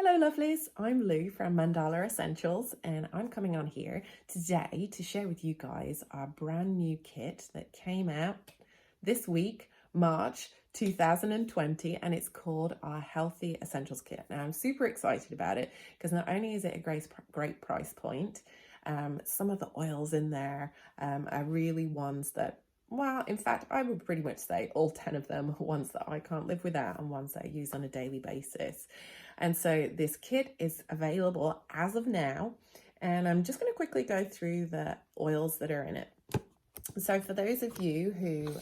Hello lovelies, I'm Lou from Mandala Essentials and I'm coming on here today to share with you guys our brand new kit that came out this week, March 2020, and it's called our Healthy Essentials Kit. Now I'm super excited about it because not only is it a great price point, some of the oils in there are really ones that, well, in fact, I would pretty much say all 10 of them are ones that I can't live without and ones that I use on a daily basis. And so this kit is available as of now, and I'm just going to quickly go through the oils that are in it. So for those of you who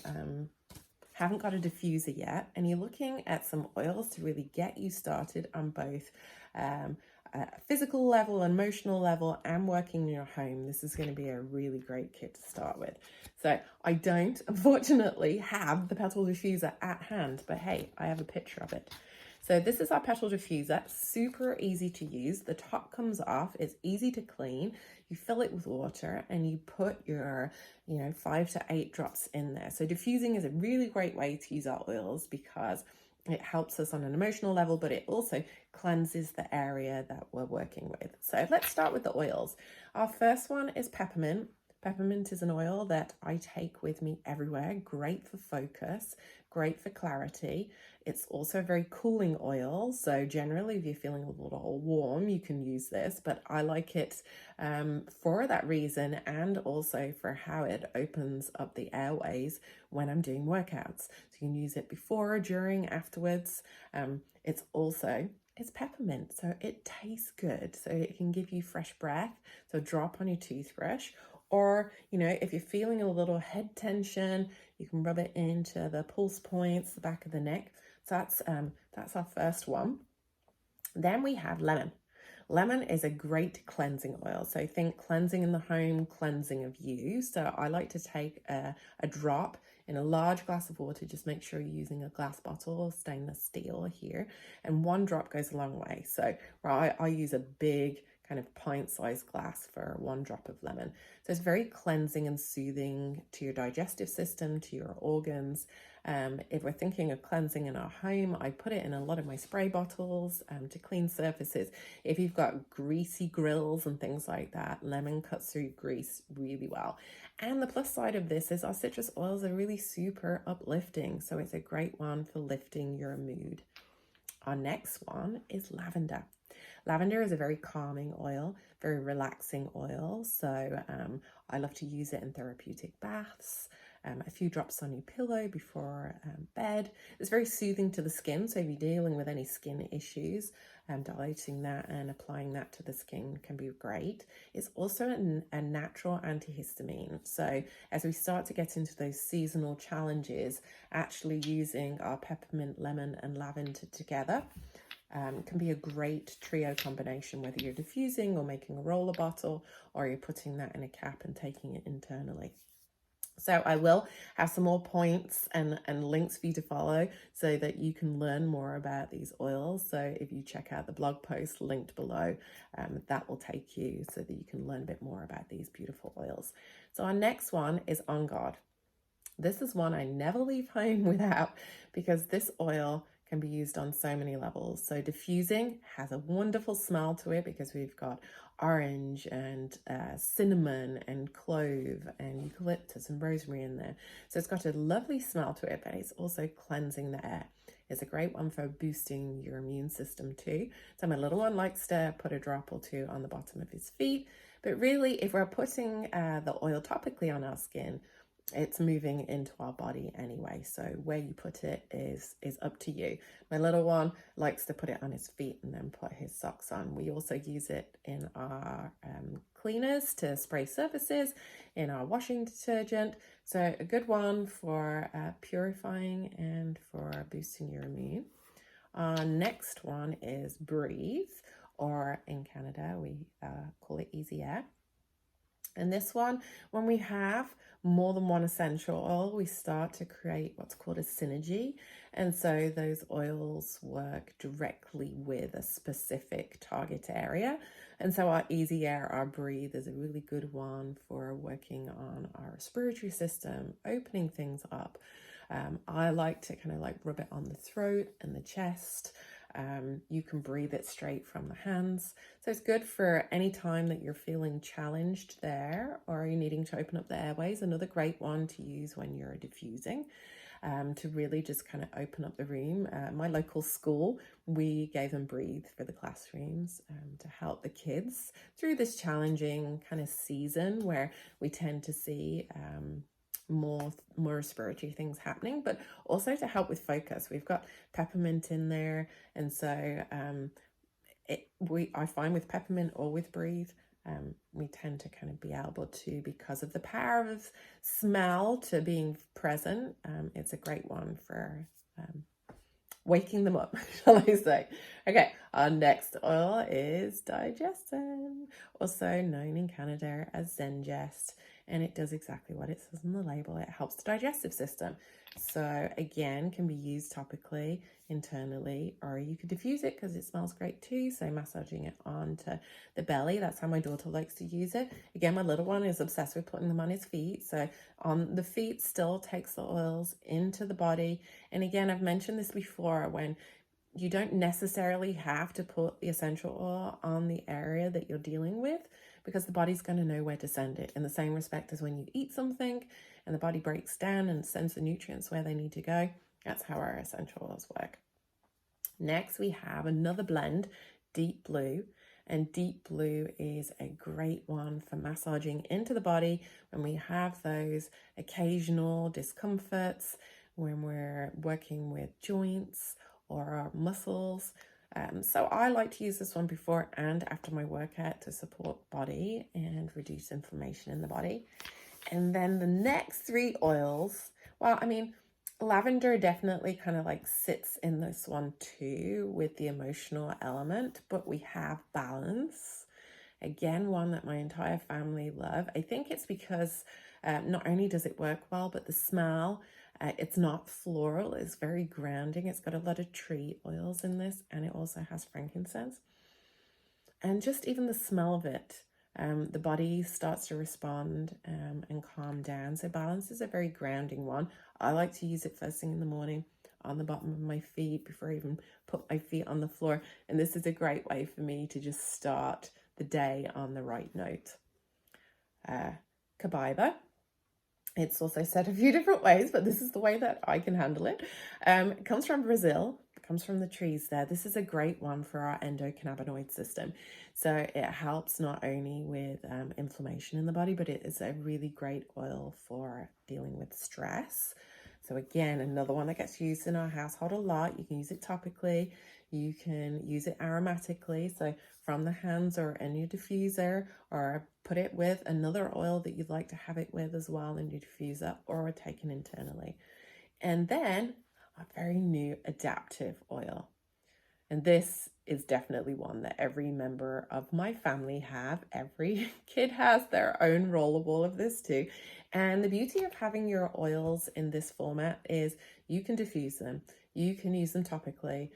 haven't got a diffuser yet and you're looking at some oils to really get you started on both a physical level, emotional level, and working in your home, this is going to be a really great kit to start with. So I don't, unfortunately, have the Petal diffuser at hand, but hey, I have a picture of it. So this is our Petal diffuser, super easy to use. The top comes off, it's easy to clean. You fill it with water and you put your, 5 to 8 drops in there. So diffusing is a really great way to use our oils because it helps us on an emotional level, but it also cleanses the area that we're working with. So let's start with the oils. Our first one is peppermint. Peppermint is an oil that I take with me everywhere. Great for focus, great for clarity. It's also a very cooling oil. So generally, if you're feeling a little warm, you can use this, but I like it for that reason and also for how it opens up the airways when I'm doing workouts. So you can use it before, during, afterwards. It's peppermint, so it tastes good. So it can give you fresh breath. So drop on your toothbrush. Or, if you're feeling a little head tension, you can rub it into the pulse points, the back of the neck. So that's our first one. Then we have lemon. Lemon is a great cleansing oil. So think cleansing in the home, cleansing of you. So I like to take a drop in a large glass of water. Just make sure you're using a glass bottle or stainless steel here. And one drop goes a long way. So I use a big kind of pint-sized glass for 1 drop of lemon. So it's very cleansing and soothing to your digestive system, to your organs. If we're thinking of cleansing in our home, I put it in a lot of my spray bottles to clean surfaces. If you've got greasy grills and things like that, lemon cuts through grease really well. And the plus side of this is our citrus oils are really super uplifting. So it's a great one for lifting your mood. Our next one is lavender. Lavender is a very calming oil, very relaxing oil. So I love to use it in therapeutic baths, a few drops on your pillow before bed. It's very soothing to the skin. So if you're dealing with any skin issues, diluting that and applying that to the skin can be great. It's also a natural antihistamine. So as we start to get into those seasonal challenges, actually using our peppermint, lemon, and lavender together can be a great trio combination, whether you're diffusing or making a roller bottle, or you're putting that in a cap and taking it internally. So I will have some more points and links for you to follow so that you can learn more about these oils. So if you check out the blog post linked below, that will take you so that you can learn a bit more about these beautiful oils. So our next one is Onguard. This is one I never leave home without because this oil can be used on so many levels. So diffusing has a wonderful smell to it because we've got orange and cinnamon and clove and eucalyptus and rosemary in there. So it's got a lovely smell to it, but it's also cleansing the air. It's a great one for boosting your immune system too. So my little one likes to put a drop or two on the bottom of his feet. But really, if we're putting the oil topically on our skin, it's moving into our body anyway, so where you put it is up to you. My little one likes to put it on his feet and then put his socks on. We also use it in our cleaners to spray surfaces, in our washing detergent. So a good one for purifying and for boosting your immune. Our next one is Breathe, or in Canada we call it Easy Air. And this one, when we have more than one essential oil, we start to create what's called a synergy. And so those oils work directly with a specific target area. And so our Easy Air, our Breathe is a really good one for working on our respiratory system, opening things up. I like to kind of like rub it on the throat and the chest. You can breathe it straight from the hands. So it's good for any time that you're feeling challenged there or you're needing to open up the airways. Another great one to use when you're diffusing. To really just kind of open up the room. My local school, we gave them Breathe for the classrooms to help the kids through this challenging kind of season where we tend to see more respiratory things happening, but also to help with focus. We've got peppermint in there, and so I find with peppermint or with Breathe, we tend to kind of be able to, because of the power of smell to being present, it's a great one for waking them up, shall I say. Okay, our next oil is Digestzen, also known in Canada as Gest, and it does exactly what it says on the label. It helps the digestive system. So again, can be used topically, internally, or you could diffuse it because it smells great too. So massaging it onto the belly. That's how my daughter likes to use it. Again, my little one is obsessed with putting them on his feet. So on the feet still takes the oils into the body. And again, I've mentioned this before, when you don't necessarily have to put the essential oil on the area that you're dealing with, because the body's going to know where to send it, in the same respect as when you eat something and the body breaks down and sends the nutrients where they need to go. That's how our essential oils work. Next, we have another blend, Deep Blue. And Deep Blue is a great one for massaging into the body when we have those occasional discomforts, when we're working with joints or our muscles. So I like to use this one before and after my workout to support body and reduce inflammation in the body. And then the next three oils, well, I mean, lavender definitely kind of like sits in this one too with the emotional element, but we have balance. Again, one that my entire family love. I think it's because not only does it work well, but the smell, it's not floral, it's very grounding. It's got a lot of tree oils in this, and it also has frankincense. And just even the smell of it, the body starts to respond and calm down. So balance is a very grounding one. I like to use it first thing in the morning on the bottom of my feet before I even put my feet on the floor. And this is a great way for me to just start the day on the right note. Copaiba. It's also said a few different ways, but this is the way that I can handle it. It comes from Brazil. It comes from the trees there. This is a great one for our endocannabinoid system. So it helps not only with inflammation in the body, but it is a really great oil for dealing with stress. So again, another one that gets used in our household a lot. You can use it topically. You can use it aromatically. So from the hands or in your diffuser, or put it with another oil that you'd like to have it with as well in your diffuser, or taken internally. And then a very new Adaptiv oil. And this is definitely one that every member of my family have. Every kid has their own rollable of this too. And the beauty of having your oils in this format is you can diffuse them. You can use them topically.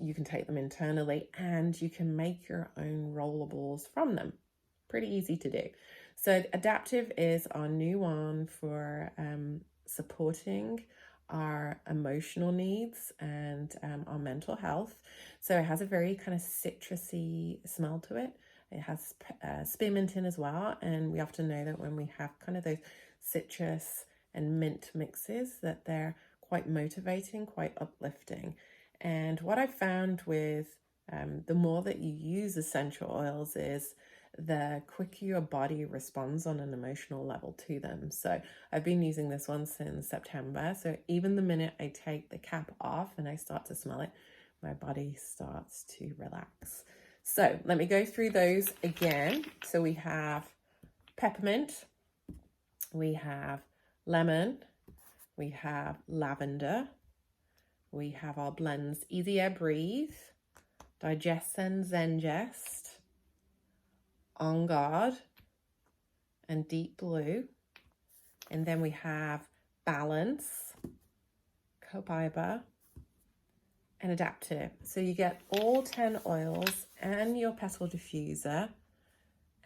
You can take them internally, and you can make your own rollables from them. Pretty easy to do. So Adaptiv is our new one for supporting our emotional needs and our mental health. So it has a very kind of citrusy smell to it. It has spearmint in as well, and we often know that when we have kind of those citrus and mint mixes, that they're quite motivating, quite uplifting. And what I found with the more that you use essential oils is the quicker your body responds on an emotional level to them. So I've been using this one since September. So even the minute I take the cap off and I start to smell it, my body starts to relax. So let me go through those again. So we have peppermint, we have lemon, we have lavender, we have our blends Easy Air Breathe, Digestzen Gest, Onguard, and Deep Blue. And then we have Balance, Copaiba, and Adaptiv. So you get all 10 oils and your Petal diffuser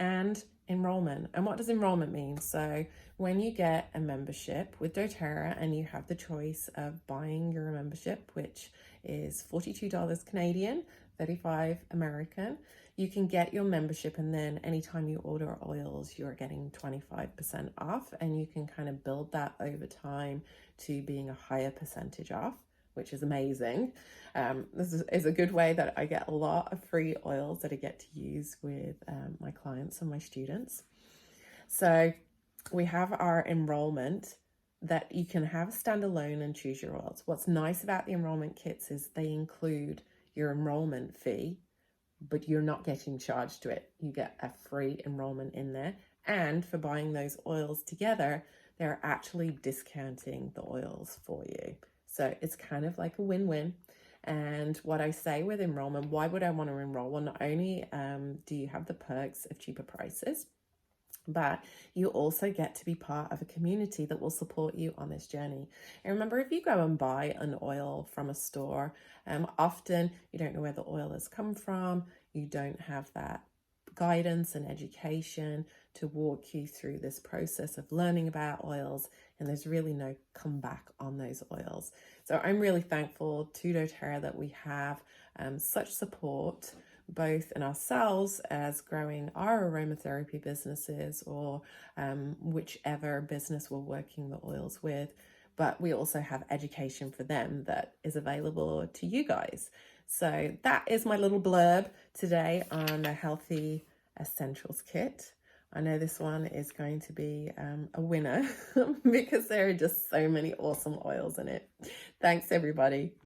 and enrollment. And what does enrollment mean? So when you get a membership with doTERRA and you have the choice of buying your membership, which is $42 Canadian, 35 American, you can get your membership, and then anytime you order oils, you're getting 25% off, and you can kind of build that over time to being a higher percentage off, which is amazing. This is a good way that I get a lot of free oils that I get to use with my clients and my students. So we have our enrollment that you can have standalone and choose your oils. What's nice about the enrollment kits is they include your enrollment fee, but you're not getting charged to it. You get a free enrollment in there. And for buying those oils together, they're actually discounting the oils for you. So it's kind of like a win-win. And what I say with enrollment, why would I want to enroll? Well, not only do you have the perks of cheaper prices, but you also get to be part of a community that will support you on this journey. And remember, if you go and buy an oil from a store, often you don't know where the oil has come from. You don't have that guidance and education to walk you through this process of learning about oils, and there's really no comeback on those oils. So I'm really thankful to doTERRA that we have such support, both in ourselves as growing our aromatherapy businesses, or whichever business we're working the oils with, but we also have education for them that is available to you guys. So that is my little blurb today on the Healthy Essentials Kit. I know this one is going to be a winner because there are just so many awesome oils in it. Thanks, everybody.